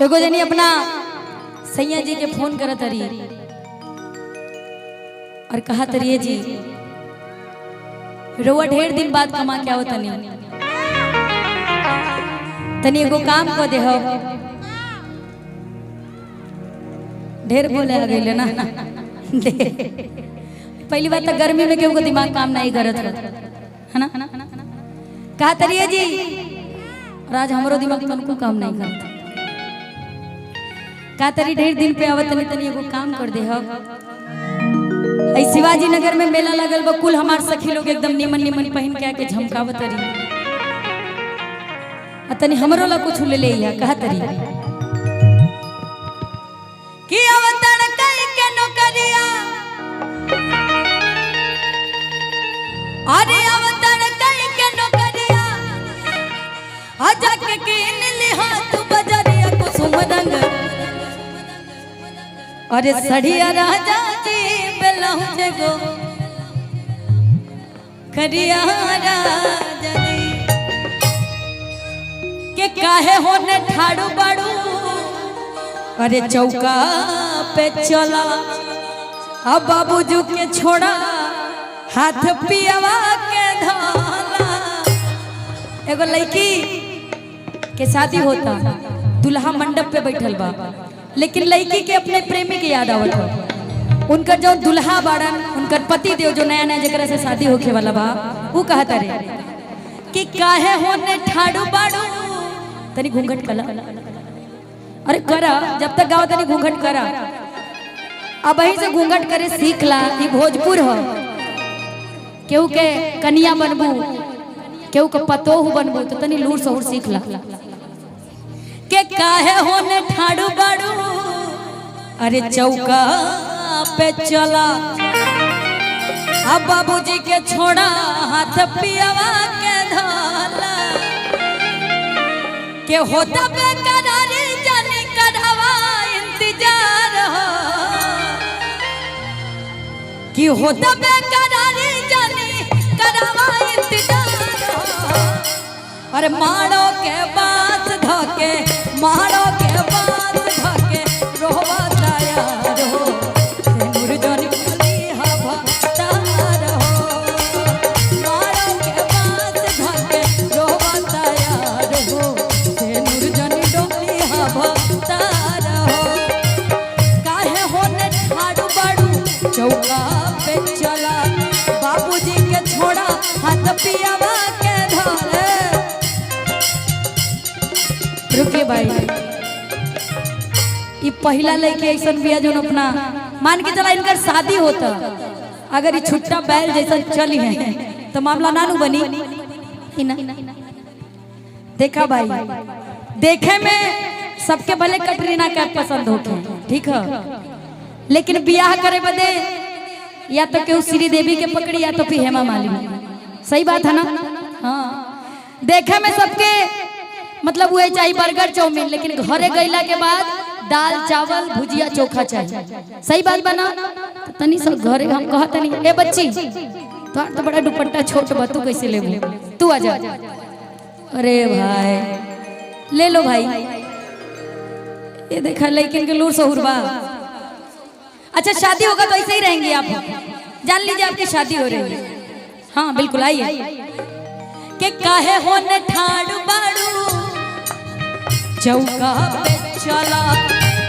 एगो जनी अपना सैया जी के फोन करत रही और कहा तरिए जी रोवा ढेर दिन बाद कमा के आओ तनी तनी एगो काम को दे हो। ढेर बोले गईले ना पहली बात तो गर्मी में केहू को दिमाग काम नहीं करत है ना। कहा तरिए जी राज हमरो दिमाग तनको काम नहीं करता। का तरी ढेर दिन पे आवत तनी तनी एगो काम कर दे हो। शिवाजी नगर में मेला लगल बा, कुल हमार सखी लोग एकदम निमन निमन पहन के आके झमकावत रही। तनी हमरो ला कुछ ले लिया। कहा तरी कि अवतरण कई के नौकरिया अरे अवतरण कई के नौकरिया आजा के किन लिहा तू बजरिया कुसुम रंग अरे सड़िया राजा जी बेलहुज गो करिया राजा जी के काहे होने ठाड़ू बाड़ू अरे चौका पे चला अब बाबूजू के छोड़ा हाथ पियावा के धाला। एगो लड़की के शादी होता, दुल्हा मंडप पे बैठल बा, लेकिन लड़की के अपने प्रेमी के याद आवत हो। उनकर जो दुल्हा बाड़न उनकर पति देव जो नया नया जगह से शादी होके वाला बा वो कहता रे कि काहे होने ठाड़ू बाड़ू तनी घूंघट कला। अरे करा जब तक गाँव तनी घूंघट करा। अब वहीं से घूंघट करे सीख ला। ये भोजपुर हो, केहू के कन्या बनबू केहू के पतोह बनबू तो तनी लूर सहूर सीख ला। के काहे होने ठाड़ू बाड़ू अरे चौका पे चला अब बाबूजी के छोड़ा हाथ पियावा के धाला। के होता बेकरारी जाने करावा इंतजार हो कि होता बेकरारी जाने करावा इंतजार हो। अरे मारो के बात धके मारो के बात धके रोवा तैयार हो नूर जनी खली हवा तार हो। मारो के बात धके रोवा तैयार हो नूर जनी डोली हवा तार हो। काहे होने ठाड़ू बाड़ू चौका पे चला बाबूजी के छोड़ा हाथ पियावा के धाले। रुके भाई ये पहला लड़के ऐसा बिया जो अपना मान के चला इनकर शादी होता, अगर ये छुट्टा बैल जैसा चली है तो मामला नानू बनी ही ना। देखा भाई देखे में सबके भले कटरीना कैफ पसंद होके ठीक है, लेकिन ब्याह करे बदे या तो केहू श्रीदेवी के पकड़ी या तो फिर हेमा मालिनी। सही बात है ना। हाँ देखे में सबके मतलब वो चाहिए बर्गर चाउमीन, लेकिन घरे गईला के बाद दाल चावल भुजिया चोखा चाहिए। सही बात बना तो तनी सब घरे हम कहा तनी ए बच्ची तो बड़ा दुपट्टा छोट बा तू कैसे ले तू आ जा। अरे भाई ले लो भाई। ये देखा लेकिन के लूर सहूर बा। अच्छा शादी होगा तो ऐसे ही रहेंगे आप, जान लीजिए आपकी शादी हो रही है। हाँ बिल्कुल आइए। के काहे होने ठाड़ू बाड़ू चौका पे चला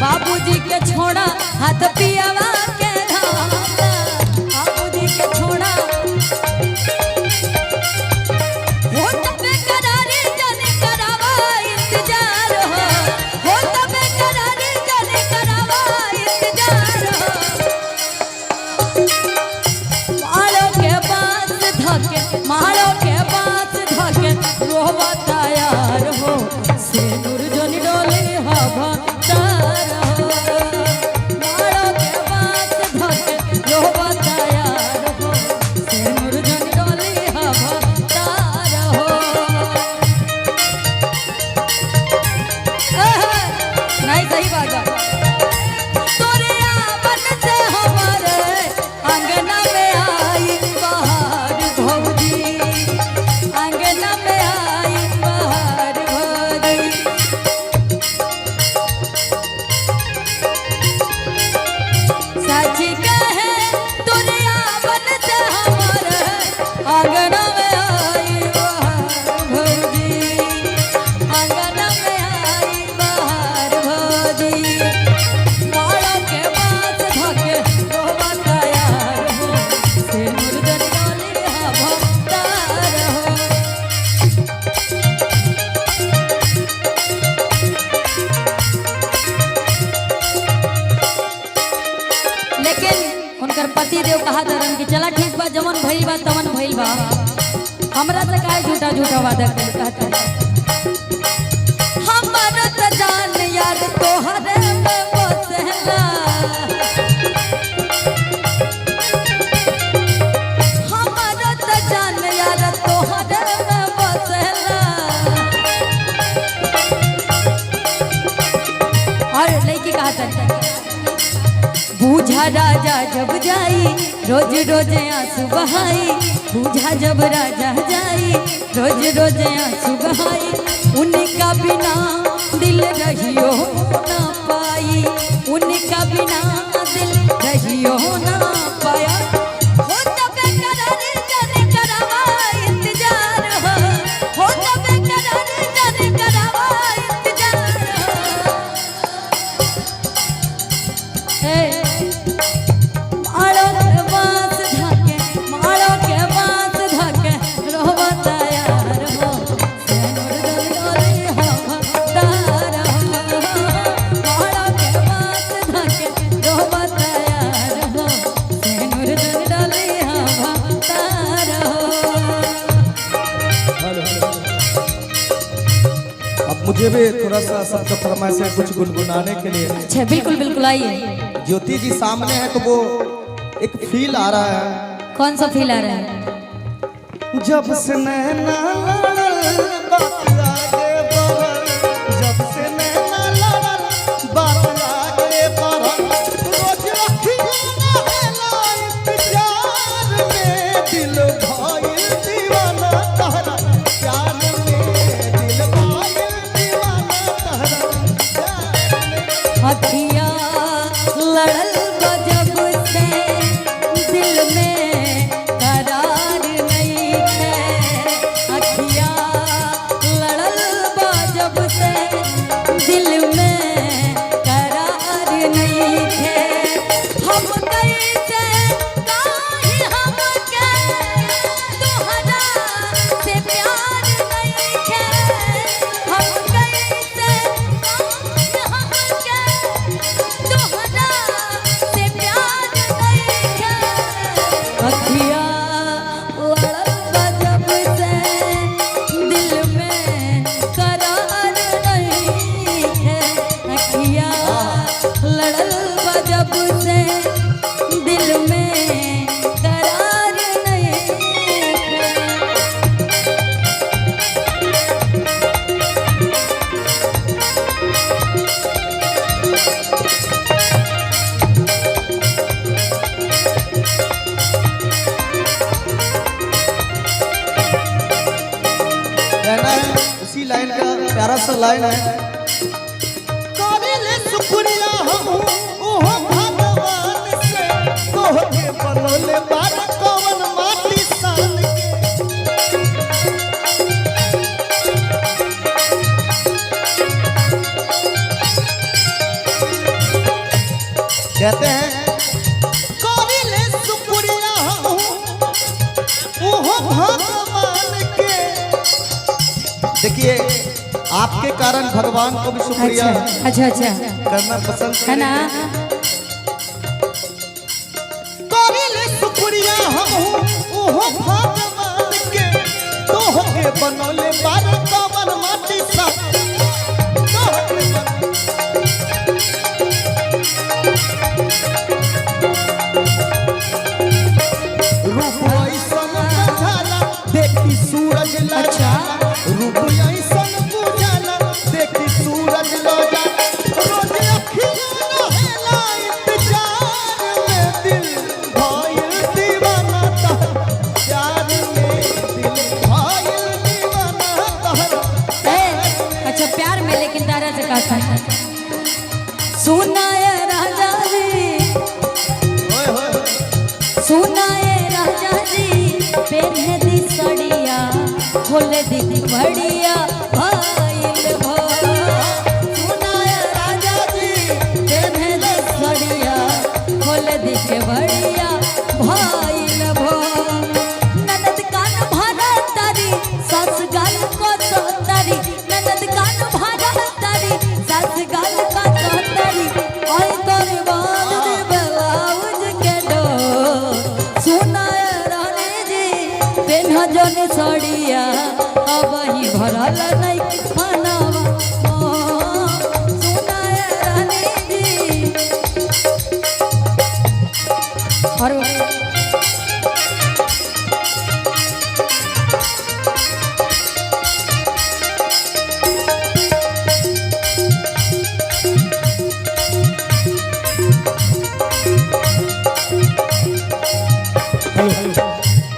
बाबूजी के छोड़ा हाथ पियावा के धाला। बाबूजी के छोड़ा हो तबे करारी जाने करावा इंतजार हो तबे करारी जाने करावा इंतजार हो। मारो के बात धके मारो के बात धके रोवा तैयार हो से नूर जनी डोली हवा तार हो। मारो के बात धके रोवा तैयार हो से नूर जनी डोली हवा तार हो। नहीं सही बात है। तोरे आवन से हमारे अंगना में आई बहार भौजी अंगना में आई बहार भौजी। पति देव कहा धरम की चला ठीक बा जमन भइल बा तमन भइल बा हमरा से काहे झूठा झूठा वादा कर कहता हमरा त जान यार तोहरे में बसेला हमरा त जान यार तोहरे में बसेला और लड़की कहा था बूझा राजा जब जाई रोज रोज आंसू बहाई बूझा जब राजा जाई रोज रोज आंसू बहाई उनका बिना दिल रहियो ना पाई उनका बिना दिल रहियो ना पाया हो तबे करार जाने करावा इंतजार हो तबे करार जाने करावा इंतजार हे मुझे भी थोड़ा सा सबका फरमाइश है कुछ गुनगुनाने के लिए। अच्छा बिल्कुल बिल्कुल आइए। ज्योति जी सामने है तो वो एक फील आ रहा है। कौन सा फील आ रहा है? जब से नैना लड़ल बात आगे बढ़ल जब से नैना लड़ल बात आगे बढ़ल रोज रखियो ना इंतजार में दिल भइल दीवाना तहरा प्यार में दिल भइल दीवाना तहरा अखिया लड़ल गजब से दिल में करार नहीं है अखिया लड़ल गजब से दिल में करार नहीं है हम कैसे काहे हमके तोहरा से प्यार नहीं है हम कैसे काहे हमके तोहरा से प्यार नहीं है अखिया लड़ल गजब से दिल में करार नहीं है अखिया लड़ल गजब से दिल में करार नहीं है रहना है उसी लाइन का प्यारा सा लाइन है। काबिले शुक्रिया हूँ ओहो भगवान से तोहके बनोले बार कवन माटी सान के कहते हैं काबिले शुक्रिया हूँ ओहो भगवान के। देखिए आपके कारण भगवान को भी शुक्रिया अच्छा अच्छा करना पसंद है ना काबिले शुक्रिया हूँ ओहो भगवान के तोहके बनोले बार कवन माटी सा तोहके रूप ऐसन बुझाला देखी सूरज लजा रूप ऐसन बुझाला देखी सूरज लजा रोज अखियाँ रहेला इंतजार में दिल भइल दीवाना तहरा प्यार में दिल भइल दीवाना तहरा अच्छा प्यार में लेकिन तारा से कहता है सुनाए राजा जी होय होय सुनाए राजा जी पेन्हे दी सड़िया खोले दी बढ़िया भाईल भो सुनाए राजा जी पेन्हे दी सड़िया खोले दी बढ़िया भाईल भो ननद कान भरा तारी सास गाल को तो तारी ननद कान भरा तारी सास गाल को तो तारी ओए तोरे बाल दे ब्लाउज के डोर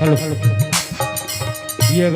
हेलो ये